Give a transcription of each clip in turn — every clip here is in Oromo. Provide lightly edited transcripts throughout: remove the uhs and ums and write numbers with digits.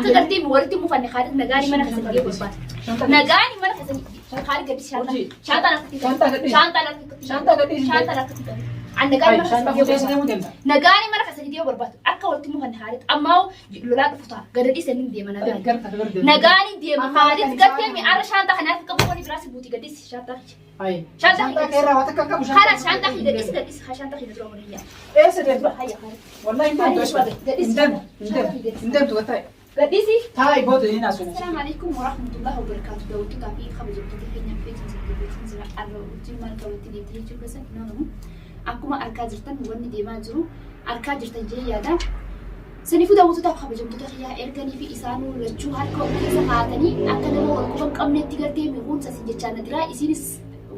akka gartee walitti mufanne haadha nagaani mana keessatti gee barbaada. Nagaani mana keessatti haadha gaddi shaantaa lakkatti nagaani mana keessatti gee barbaada. Akka walitti mufanne haadha ammaa lolaa dhufuta gadadhi saniin deema nagaani. Nagaani deema haadha gartee mi'aara shaantaa kanaaf qabu wani biraas buuti gaddi shaantaa. Shaantaa keerraa waan akka qabu shaantaa. Kana shaantaa gaddi shaantaa dura waliin. Sedih bahaya kan. Wallahi indem tu kata. Gadisi. Thai bodo ini nasu. Assalamualaikum warahmatullahi wabarakatuh. Dawutu tapi khabar jumpa kenya page sira arro jimal kawti diti juga san nono. Aku ma arka jirtan wani deema jiru. Arka jirtan je yaada. Sanifu dawutu tapi khabar jumpa kenya ergani fi isanu lachu harka ukisa qaatani akka nama walquban qabnetti gartee mi'uun sasi jechana dira isinis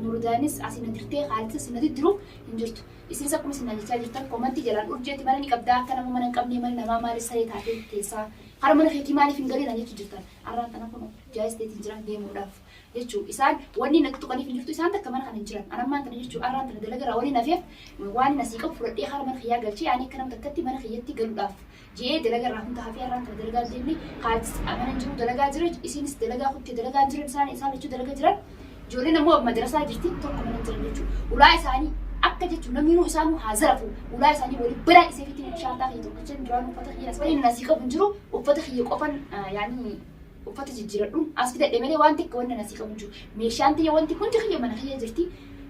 Murdanis asina dirtee khaalisa sinati diru hinjirtu. Isin akkuma sinna jechaa jirtan komanti jalaan urjeeti mana ni qabdaa akka nama mana hin qabne mana namaa maalis saree taatee keessaa hara mana keetii maaliif hin galiin jechuu jirtan. Arraan kana kun jaayisteetiin jiran deemuudhaaf jechuu isaan wanni natti tuqaniif hin jirtu isaan takka mana kana hin jiran. Anammaan tana jechuu arraan tana dalagaraa waliin hafeef waan nasii qabu fudhadhee hara mana kiyyaa galchee ani akka nama takkatti mana kiyyatti galuudhaaf jee dalagaraa hunda hafee arraan tana dalagaa deemne khaalisa amana jiru dalagaa jira isinis dalagaa kutti dalagaa jiran isaan jechuu dalagaa jiran. Jorin namo madrasa jirti tokko mana jiran jechuudha. Ulaa isaanii akka jechuun namni nuu isaanuu haazarafu ulaa isaanii waliin biraan isee fitiin shaantaa kiyya tokko jechuun duraan uffata kiyya asfalii nasii qabu jiru uffata kiyya qofan yaani uffata jijjiiradhuun as fidadhe malee waan xiqqoo wanna nasii qabu jiru. Meeshaan tiyya wanti hundi kiyya mana kiyya jirti.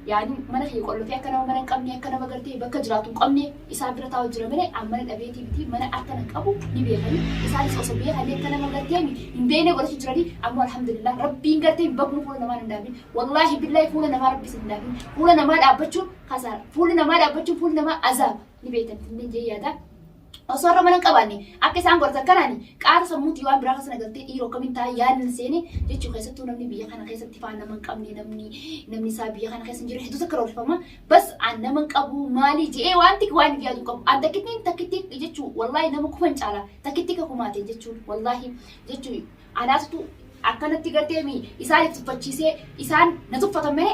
Yaani mana kiyya qollofee akka nama mana hin qabne akka nama gartee bakka jiraatu hin qabne isaa bira taa'u jira malee amma dhabeetii biti mana akka nan qabu ni beekani isaanis osoo beekanii akka nama gartee hin beekne godhatu jiranii amma alhamdulillah rabbiin gartee baknu fuula namaa hin daabin wallahi billahi fuula namaa rabbis hin daabin fuula namaa dhaabbachuun kasaara fuula namaa dhaabbachuun fuula namaa azaaba ni beektan hin jee yaada. Osoo irra mana qabaanne akka isaan gorsan kanaani qaara sammuutii waan biraa kana galtee dhiiroo kamiin taa'ee yaadni seene jechuu keessattuu namni biyya kana keessatti faan nama hin qabne namni isaa biyya kana keessa hin jiru hedduutu akka roorfama bas an nama hin qabu maali jedhee wanti waan yaadu qabu an takkitti jechuu wallahi nama kufan caala takkitti ka kumaate jechuun wallahi jechuu anaatu akkanatti gartee isaan tuffachiisee isaan na tuffatan malee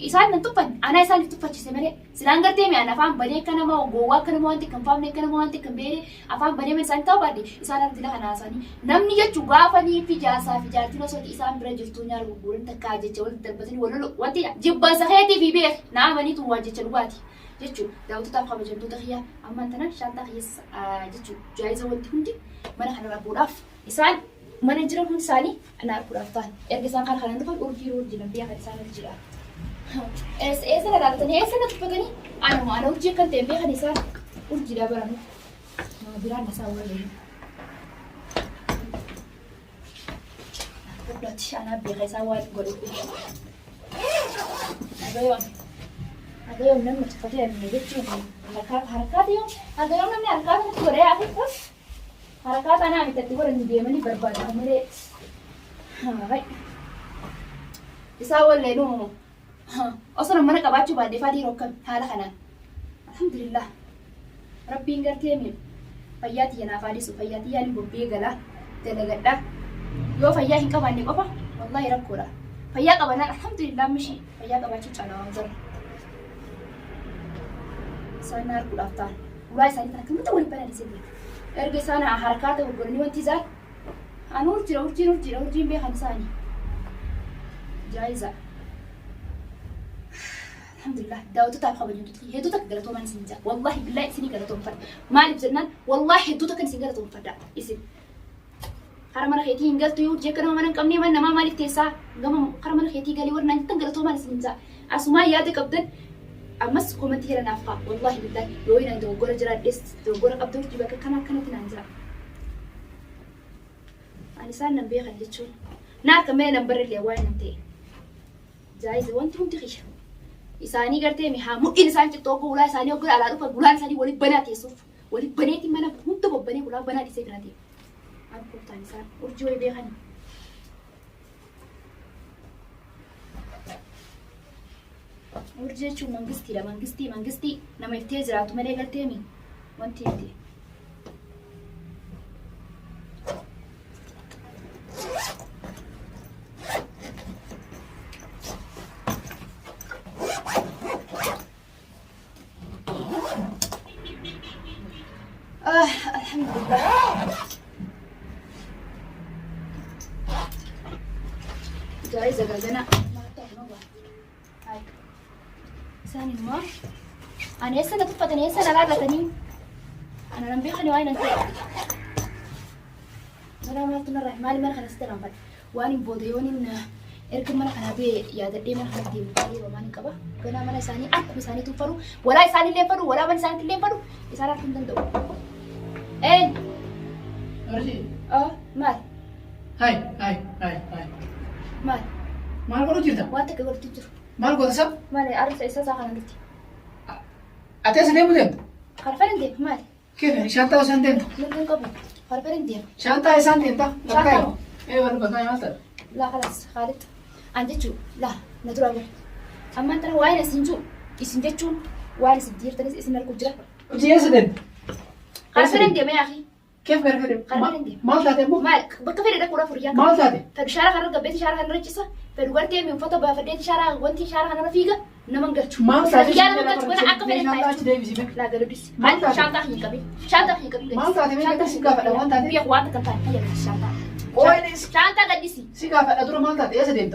isaan na tuffan ana isaan tuffachiisee malee silaan gartee ana afaan banee akka nama gowwaa akka nama wanti kan faamne akka nama wanti kan beere afaan banee isaan ta'uu baadde isaan argina kana isaanii namni jechuu gaafanii fi jaasaa fi jaartiin osoo isaan bira jirtu nyaara gurguran takkaa jecha walitti darbatanii walolo wanti jibbansa keetii fi beek naamanii tun waan jecha dhugaati jechuu daawwattotaaf kabajamtoota kiyyaa ammaan tana shaantaa kiyyaa jechuu jaayiza wanti hundi mana kana rabbuudhaaf isaan mana jiran hundi isaanii ana arguudhaaf ta'an erga isaan kana dhufan urjii biyya kan isaan irra jira. Eessa na dhaabatanii eessa na tuffatanii ana urjii akkan ta'e beekan isaan urjiidhaa baranu biraan isaa waliin. Fudhati ana beeka isaa waan godhu. Agayoon namni tuffatee jechuun harkaati yoo agayoon namni harkaati nutti godhee hafe harakat anak kita tu orang dia mani berbalik kemarin, baik. Isawal lenu, asal mana kabacu bade fadi rokam, hala kanan. Alhamdulillah. Rabbi ngerti amin. Fayyati yana fadi su fayyati yani bobbi gala, dalagadda. Yo fayyah hingga bande apa? Wallahi rakkura. Fayyah kabanan alhamdulillah mishi. Fayyah kabacu cana wanzar. Sana aku daftar. Ulai saya tak kamu tahu apa di sini. Erga sana harakat gurgurani wanti zaa an urjii beekan isaanii jaayiza alhamdulillah daawwattotaaf kabajamtoota hedduutu akka galatooman isin jaa wallahi billahi isinii galatoomfadha maaliif jennaan wallahi hedduutu akka isin galatoomfadha isin hara mana keetii hin galtu yoo jecha nama mana hin qabne mana namaa maaliif teessaa gama hara mana keetii galii warnaan jettan galatooman isin jaa asumaa yaada qabdan ammas komantii hela naaf qaba wallahi billahi yoo ina dogoggora jiraadhes dogoggora qabdu urjii bakka kanatti naan jira ani isaan nan beekan jechuun naa akka mee nan barreellee waan nan ta'e jaayiza wanti hundi qiyya isaanii gartee haa mudhiin isaan cittoo ulaa isaanii hoggora alaa dhufa gulaan isaanii waliin banaa teessuuf waliin baneetti mana hunda bobbanee ulaa banaa dhiisee bira ta'e an kooftaan isaan urjii wayii beekani urjii jechuun mangistiidha mangistii nama iftee jiraatu malee galtee mi wanti itti alhamdulillah جاري زغزنا ما تفهم هاي ثاني ما أنا هسه تفت أنا هسه لا تاني أنا لم بيخلي وين أنت أنا ما تنرح مالي ما خلص ترى بعد وأنا بوديون إن إركب من أنا بي يا دقي من خلص دي بقى وما نكبا كنا من ثاني أكو ثاني تفرو ولا ثاني اللي فرو ولا من ثاني اللي فرو يسارع كنتم دو إيه أرجع مال هاي مال كله جرتا وأنت كقول تجر مال كله سب مال أعرف إيش ساخن عندك أتى سنة مدة خرفان دي مال كيف يعني شانتا وسانتين من قبل خرفان دي شانتا سانتين تا شانتا. لا إيه وأنا بس ما يمثل لا خلاص خالد عندك لا ندرو أما أنت وين اسنجو اسنجتشو وين سدير تنس اسم الكجرة وجي سدين خرفان دي ما يا أخي كيف غير خرفان دي مال تاتي مو مالك بكفي ده كورا فريان مال تاتي فبشارة خرج قبيت شارة خرج رجسة فالوقت من فترة بفديت شارة وانتي شارة خرج رفيقة نمان قرتشو مال تاتي يا لما قرتش وأنا أكفي شانتا ده دي بيسيبك لا قالوا ديس مال تاتي. شانتا هي كبي شانتا هي كبي مال تاتي مين كده سيكافة لو أنت بيا خواتك كنتان هي شانتا وين شانتا قديسي سيكافة أدور مال تاتي يا سدين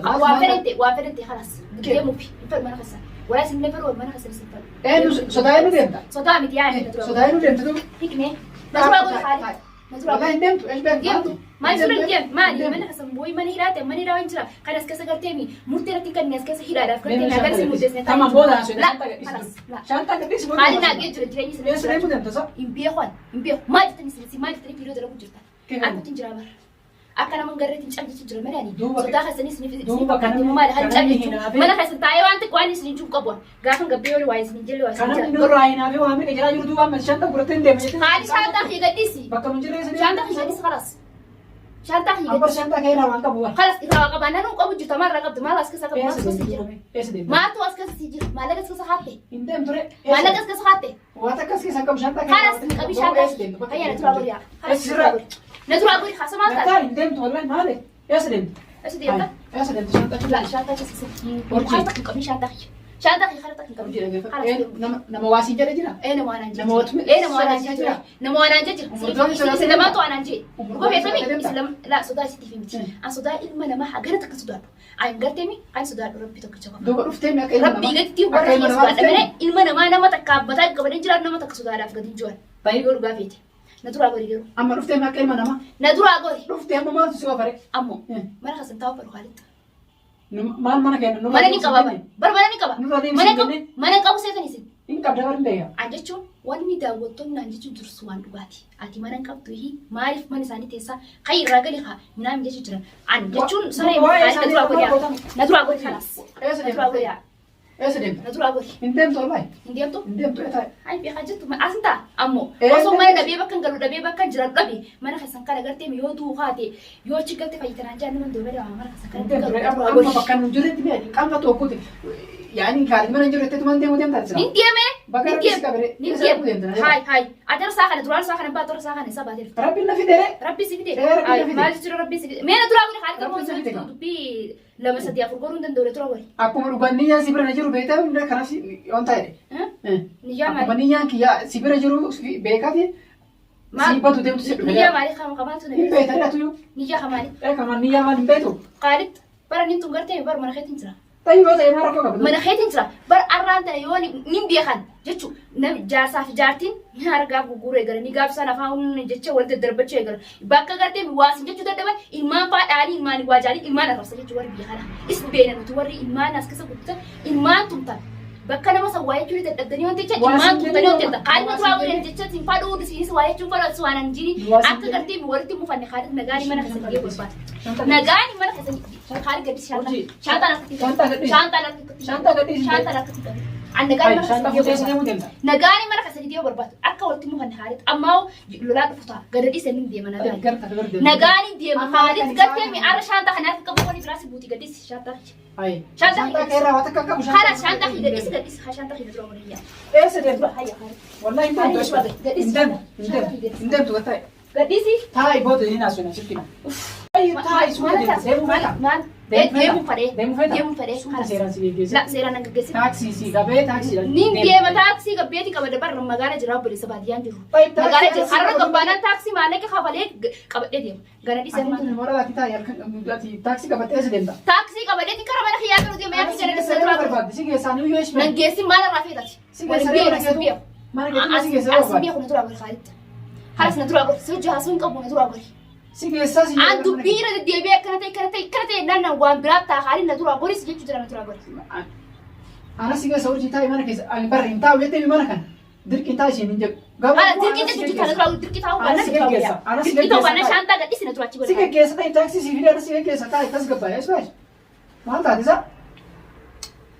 وافرنتي خلاص كيف؟ مو في فرق ما نخسر ولا سن فرق ولا ما نخسر سن إيه صدايا مدين تا صدام يعني صدايا مدين تدو هيك نه نزرع أقول خالد نزرع والله ندمت إيش بك ديم ما يصير ديم ما لي من حسن بوي من هيرات من هيرات إنشرا كان أسكت سكرتيمي مرتين كان ناس هيرات فكرتيمي هذا اسمه مدرسة تمام بولا لا خلاص لا شانتا كده اسمه خالد ناقي جري جري يا سلام مدين تصا إمبيا خوان إمبيا ما جتني سلسي ما جتني بيرو درا كجرتا كيف أنا تنجرا مر أكنا من قررت إنش أبدي تنجرا مراني دوبا صدق حسني سني دوبا كان ما له كان هنجرا هنا ما أنا حسن تايو أنت كواني سني جوك أبوه قافن قبيوري وايز نجلي وايز كان من دور راينا في وهم كجرا يردو وهم شانتا برتين ده مجتين خالد شانتا هي قديسي بكم من جري سني شانتا هي قديسي خلاص شانتا هي أمبر قديسي شانتا كيرا وانك بوا خلاص إذا قبنا نو قبل جت مرة قبل ما لاسك سكب ما تسكت سجل إيه سدين ما تواسك سجل ما لقيت كسر حتى إندم ترى ما لقيت كسر حتى واتكس كيس كم شانتا خلاص أبي شانتا هيا نتروى بريا خلاص نتروى بريا خلاص ما لا تعرف إندم والله ما عليه يا سدين إيش دي أنت يا سدين شانتا لا شانتا خلاص قبل شانتا شانتا خلاص قبل nama wasi jara jira نمو أنا نجي nama watme نمو أنا نجي نمو أنا نجي إسلام تو أنا نجي وقف يسمي إسلام لا صدق ستي فهمتي أنا صدق إلما نما حاجرتك صدق عين قرتمي عين صدق ربي تكشف دوba ruftemi akay ربي قلتي ورا يسوع أنا إلما نما تكابتك قبل نجرا نما تكصدق عارف قد نجوا طيب يقول قافيتي ندرو أقولي يقول amma ruftemi akay nama ندرو أقولي ruftemi ma tu siwa fare أمو ما أنا خسنت أوفر خالد mal mana kay no ما أنا نكبا بر ما أنا نكبا Nurra deemsi ما أنا genne. كم ما أنا كم سيفني سين in qabda barndeya anjechuun wanni daawwattoonni anjechuun dursu waan dhugaati ati mana hin qabdu maaliif mana isaanii teessaa kan irraa gali haa minaan jechu jiran anjechuun saree na duraa godhaa na duraa godhi kanaas na duraa godhaa eessa deemta na duraa godhi hin deemtu wallahi hin deemtu hin deemtu etaa ay beekaa jettu asin ta'a ammoo Eh, osoo eh, mana eh. dhabee bakka hin galu dhabee bakka hin jiran dhabe mana keessan kana gartee yoo duu haate yoo achi galte fayyitanaan jaan nama doobee dhabaa mana keessan hin kana deemtu galu amma amma bakka nu jirretti mee qaanfa tokkooti yaani gaarii mana jirretti tuman deemu deemta ni jira deeme bakka ni rabbisi qabere ni eessa deemu deemta deeme hay hay adar saa kana duraan saa kana baatora saa kana isaa baatee rabbi na fidere Rabbi si fide. Eh, Rabbi Ay, na fide. maal jechuudha Rabbi si fide. Mee na duraa godhe haala Rabbi si fide qabu qaba. dubbii lama sadii afur godhuu hin danda'u tura godhe. akkuma dhuganniyyaan si bira na jiru beektaa hunda kanaaf yoon ta'e Niyyaa akkuma maali? niyyaan kiyyaa si bira jiru beekati si batu deemtu si dhufe Niyyaa maali kama kamaatu na hin beeku. beektaa dhatuyyuu Niyyaa kamaali? kama niyyaa maal hin beektu Qaalid bara nin tun gartee bara mana keetiin jira. tayyuu yoo ta'e maa rakkoo qabdu Mana keetiin jira. Bara arraan tana yoo nin beekan jechuun jaarsaa fi jaartiin ni argaa guguruu eegala ni gaafsan afaan jecha wal daddarbachuu eegala. Bakka gartee waasin jechuu dadhaban ilmaan faadhaanii ilmaan waajaalii ilmaan arrabsa jechuu warri biyya kana. Is beena nuti warri ilmaan as keessa guddisan ilmaan tumtan. Bakka nama san waa'ee jiru dadhabdanii wanti jecha ilmaan tumtanii wanti jecha qaalima turaa godhan jecha siin faadhuu dhisiinis waa'ee jiru fadhaa waan hin jiri akka gartee walitti mufanne haadha nagaanii mana keessa gahee barbaada. Nagaanii mana keessa haadha gaddi shaantaan akkatti Shaantaa gadhiisi. shaantaan akkatti nagaanii mana Shaantaa keessa fuutee gahee deemuu deemta. nagaanii mana keessa gahee barbaadu akka walitti mufanne haadha ammaa lolaa dhufu ta'a gadadhii saniin deema nagaanii. Garta garta. Nagaanii deema haadha gartee mi'aara shaantaa kana akka qabu wani biraas buuti gaddiisi shaantaa. Ayi. Shaantaa Shaantaa keerraa waan akka qabu Hala shaantaa gaddiisi gaddiisi shaantaa hidha dura waliin Eessa deemta? hayya hayya. Wallahi hin deemtu. Hin deemtu. Hin deemtu. Hin deemtu gartaa. Gaddiisi. Taa'ii booda hin haasofna sitti. taa'e suuta deemu fedha. Deemu fedhe. Deemu fedha. Deemu fedhe. Suuta seeraan si geggeessa. La seeraan nan geggeessin. Taaksii si qabee taaksii. Nin deema taaksii qabbeeti qaba dabarra magaalaa jira obboleessa baadiyyaan jiru. Magaalaa jira har'a gabbaanaan taaksii maallaqa kafalee qabadhee deema. Gana dhiisee maal. Mora ati taa'e harka taaksii qabattee si deemta. Taaksii qabadheeti karaa mana kiyyaa kan deema yaatti gana dhiisee dura barbaadde si geessaan iyyuu eesh. nan geessin maal irraa feetati. Si geessaan mana keetu si geessaan as biya kun dura bari khaalitti. Halas na dura bari sojja hasuun qabu na dura bari. Si geessaa si. An dubbiira deddeebi'ee akkana ta'e naan waan biraa ta'a haali na dura bari si jechuu jira na dura bari. Ana si geessa urjii taa'e mana keessa ani barri hin taa'u jettee mana kana. Dirqiin taa'e isheen hin jedhu. Ala dirqiin jechuun ta'a na dura dirqii taa'u waan na si geessa. Dirqii ta'u waan na shaantaa gadhiisi na dura achi godha. Si geessa ta'e taaksii si fidee si geessa taa'e tas gabbaa'ee isbaash. Maal taate isaa?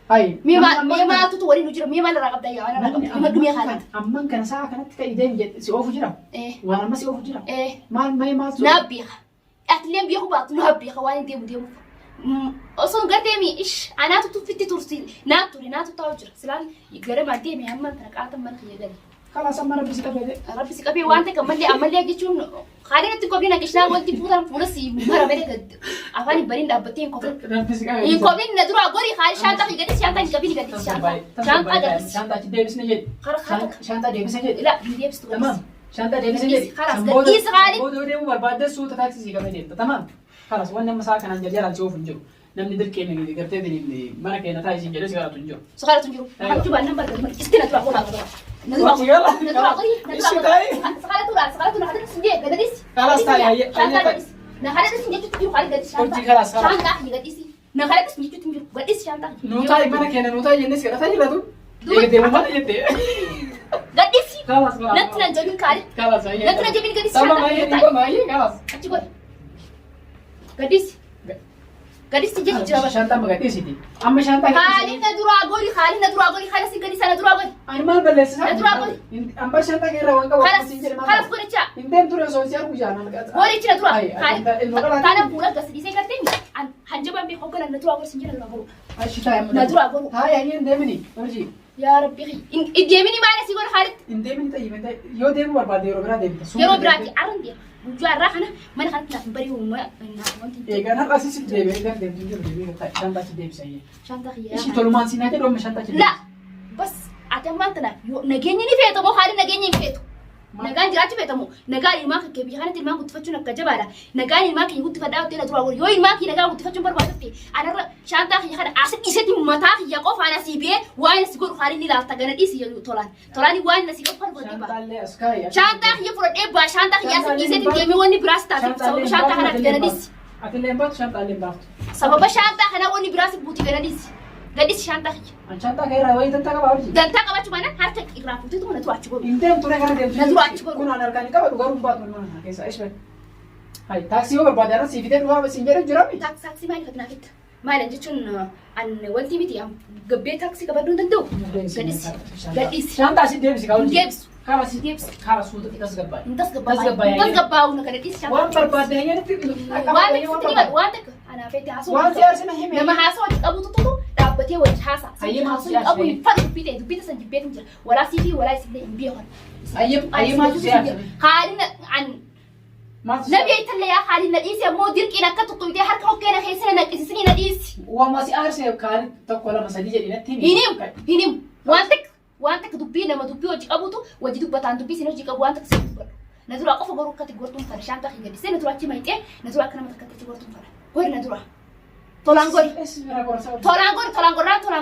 Hai. Mima tu wali nu jira mima la raqab dayya ana raqab mima dumiya khalat. Amman kana saa kanatti ka ideen jedhe si oofu jira. Waan amma si oofu jira. Maal maal nabiya. Atlem biya kubat nabiya khawani demu. Oson gademi ish ana tu fitti tursi natu tawjir silal yigare ma demi amman taraqatan man khiyadani. خلاص أما ربي سكبي ربي سكبي وانت كمل لي عمل لي جيتون خلينا تقبلنا كشنا وانت فوتر فورسي مرة بينك أفاني برين أبتين كفر ربي سكبي يقبلين ندرو أقولي خالي شانتا يقدر شانتا يقبلني قدر شانتا شانتا ديبس نجد شانتا ديبس نجد لا ديبس تمام شانتا ديبس نجد خلاص قديس خالي بود ودي مو بعد سو تاكسي سكبي تمام خلاص وانا مساكن عن جريان شوف نجو namni dirqeen ni gartee dini mana keenya taa'e isin jedhee sigara tunjoo sigara tunjoo hamtu baan nambar galma istina tura qola qola nadura sigara nadura qori sigara tura hada sinje gadis خلاص taa'e na hada sinje tu khali gadis hojii خلاص shanta hi gadis na hada sinje tu gadis shanta nu taa'e mana keenya nu taa'e jennee sigara taa'e jiratu eegdee mu mana jettee gadis خلاص natna jabin kali خلاص natna jabin gadis sama maayi خلاص achi god gadis gadis je jaba shanta magadisiti amma shanta khali na dura gori khalas gadis na dura gori ani mal balleessa nadura gori amma shanta keera waan qabu khalas goricha indem ture social bujana goricha nadura khali kana pura gasdi se karte mi hanjaban bi hogana nadura gori sinjira nadura gori ashita nadura gori hay ay indemini orji ya rabbi indemini maana si gori khalit indemini tayyibta yo demu barbade yoro bira demta yoro birati arandi Juara kana mana kan nak beri umma na wanti. Eegana asisi deebe gar deemtu jiru deebe ta shanta ci deebisa yee. Shanta khiya. Ishi tolumaan sinaa jedhu amma shanta ci. La. Bas ata mantana nageenyi ni feeto mo haali nageenyi ni feeto. Nagaan jiraachuu feetamu nagaan ilmaa kan keebii kanatti ilmaan guttifachuun akka jabaadha. Nagaan ilmaa kan guttifadhaa hottee na dura gori yoo ilmaa kan nagaan guttifachuun barbaadatte anarra shantaa khiya kana asii dhiisatti mataa khiya qofa ana sii bee waan si godhu haali ni laafta gana dhiisi tolaan. Tolaani waan na sii qofa godhee baa. Shantaa khiya fudhadhee baa shantaa khiya asii dhiisatti deemee wanni biraas taate sababa shantaa kanaatti gana dhiisi. Ati leembaatu shantaa leembaaftu. Sababa shantaa kana wanni biraas buuti gana dhiisi. Gadis shantaa khiya. Shanta keera wayi tanta qaba hojii. Dantaa qabaachuu baanaan harka irraa fuutee tu na tu achi godhu. Indem ture kana deemtu. Na dura achi godhu. Kun aan argaan qaba dhugaa rumbaatu mana keessa ishee. Hai taaksii yoo barbaade ana sii fidee dhugaa siin jedhu jira mi? Taaksii maaliif ati naafitta? Maali jechuun an wanti miti gabbee taaksii qabaduu hin danda'u. Gadis. Shanta asii deebisi kaa hojii. Deebisu. Karas karas suuta itas gabbaa. Intas gabbaa na kana dhiisi. Waan barbaade heeyyanitti waan takka anaaf itti haasoo. Waan siyaasina hime. Nama haasoo wajji qabutu tutu dhaabbatee wajji haasa. Haasoo qabu hin fadhu dubbite san jibbee hin jira. Walaa siifi walaa isillee hin beekan. Ayyimaatu siyaasa. Haalina an nabi aytalle yaa haalina dhiisi ammoo dirqiin akka tuqxuutee harka hokkeena keessaa naqisisni na dhiisi. Waan si aarsee kaan tokko lama sadii jedhinatti hinim waan takka dubbii nama dubbii hojii qabutu wajji dubbataan dubbii sin hojii qabu waan takka sin dubbadhu. Na dura qofa goruu akkatti gortuun fara shaantaa hin gadisee na dura achi mayxee na dura akka nama takkatti gortuun fara. Gori na dura. Tolaan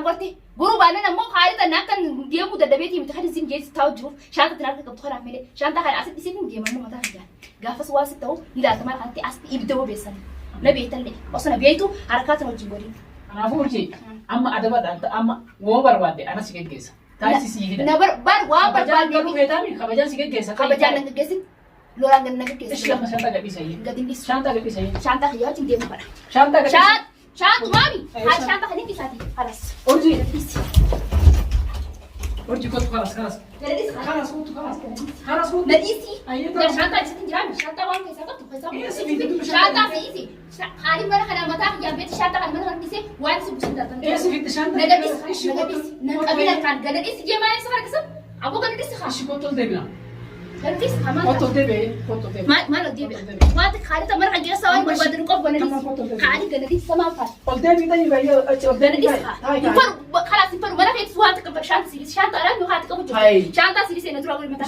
gorti. Guruu baanaan ammoo haalita naakkan deemuu dadhabeetii miti kan isin geessi taa'u jiruuf shaanta tin harka qabdu kanaaf malee shaantaa kana asitti isin deemannu mataa hin jaan. Gaafas waa si ta'u ilaatamaa kanatti asitti ibidda bobeessan. Na beetallee osoo na beeytu harkaatan wajjin godhin. Kanaafuu urjii amma adabadhaan amma woo barbaadde ana si geggeessa. Taasisi si hidha. Na waan barbaadde garuu feetaami kabajaan si geggeessa. Kabajaan na geggeessin lolaan gad na geggeessin. Ishi amma shaantaa gadhiisa iyyuu. Gadin dhiisu. Shaantaa gadhiisa iyyuu. Shaantaa kiyyaa wajjin deemu fadha. Shaantaa gadhiisa. Shaantu maami. Haal shaantaa kan inni isaati. Halas. Urjii. Dhiisi. Urjii kottu kalas. Kalas kutu. Na dhiisi. Na shaantaa isatti jiraami. Shaantaa waan keessaa qabdu keessaa. Shaantaa fe'isi. Haali mana kana mataa kiyyaa beeti shaantaa kana mana kana dhiisee waan si buusan darbanii. Eessi fitti shaantaa. Na gadhiisi. Na qabila kan gada dhiisi jee maal isa harkisa. Aboo gada dhiisi haa. Ishi kottu deebina. دربيس كمان Foto debe, foto debe. ما لو دي وقت خالد مرة جالس سوي بدر نقف بنا خالد قال سما فات Ol debe tani ba yo, ol بنا debe. إسها يفر خلاص يفر مرة في سوات كم شانت سيريس شانت أنا مو خاتك أبو شانت سيريس إنه تروح متى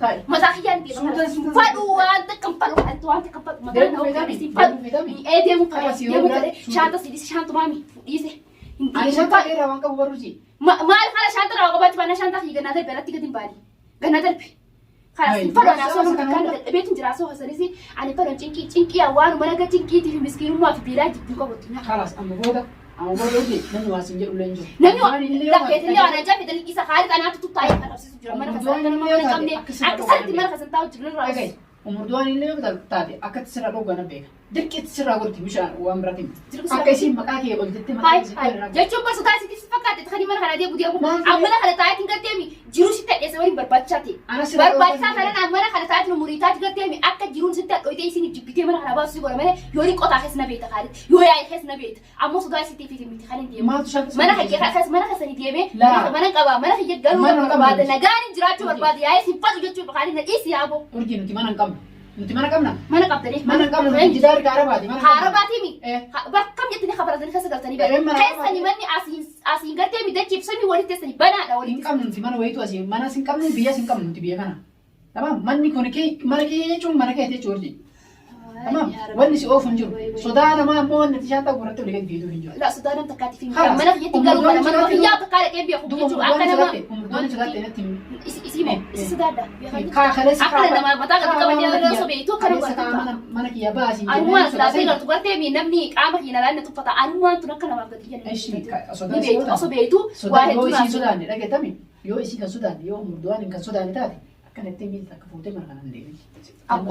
Tai. مساحية أنت فرو أنت كم فرو أنت كم فرو مثلا هو سيريس فرو إيه دي مو فرو دي مو فرو شانت سيريس شانت مامي يسه Ani shanta era wanka bubaruji. ما خلاص شانت أنا وقبت بنا شانت هي جنادر بلاتي قديم باري جنادر بي خلاص فرو أنا أسوأ كان بيت جراسو هسريسي أنا فرو تينكي أوان ولا كتينكي تي مسكين ما في بيراج بيكو بتنا Khalas amma boda. Amma boda uji nan wasin je ulenjo. نميو لا كيف اللي أنا جاب إذا إذا خالد أنا تطلع خلاص سجل مرة خسرت أنا ما كمني أكثر مرة خسرت أو جل الرأس Okay. Umurduan ile yo tadi akat sira do gana beka. Dirkit sira gorti misha wa amratim. Akasi makaki ol ditte هاي makaki. هاي جاتشو بس تاسي تيجي فكرت تخلي مرة خلاص يبغى يبغى أمنا خلاص تاعي تنقل تيمي جيروش تاعي يسوي برباتشاتي Ana sira. برباتشات أنا أمنا خلاص تاعي نموريتات تنقل تيمي أكاد جيرون ستة أو تيجي سيني جبتي مرة خلاص بس يقول مرة يوري قطع خسنا بيت خالد يوري خسنا بيت أمو صدق سيتي في تيمي تخلين تيمي Ma tu shak. mana kaya khas mana khasani tiebe لا. mana kaba mana kaya garu Mana kaba. bada nagani jirachu barbadi ay simpat jochu bakali na isi abo Urgi nuti mana kam. Nuti mana kam na. mana kaptani Mana kam na jidar ka arabadi. harabati mi Eh. bar kam yatini khabara dan khasa galtani ba Eh, mana kai kaba. sani mani asin garte mi dachi sami wali tesani bana da wali In kam nuti mana waitu asi mana sin kam biya sin kam nuti biya kana. Tamam manni kone ke mana ke jechun mana ke te chorji. Tamam wanni si ofun jiru. Sodana ma mo wanni ti shanta guratu le kan bidu hinjo. لا سودان انت كاتي في خلاص. mana yati garu mana mana hiya ka kale ke biya Dumo khuju umurduan akana ma sirate. Umurduan sirate na tim. isi mo isi sudada Ka khalas ka. akana ma mata ka ka banya so be to kana Khalas ka mana kiya ba asin. أنا لا تقدر تقولتي من نبني عامك هنا لأن تفتا أنا تنكنا ما قد يجي Eshi ni بيت أصو بيتو Sudan واحد yo isi ما Sudan ni lagi tami yo isi kan Sudan yo umurduan kan Sudan ni tadi akan ete mil tak kafute markanan dewi. أبو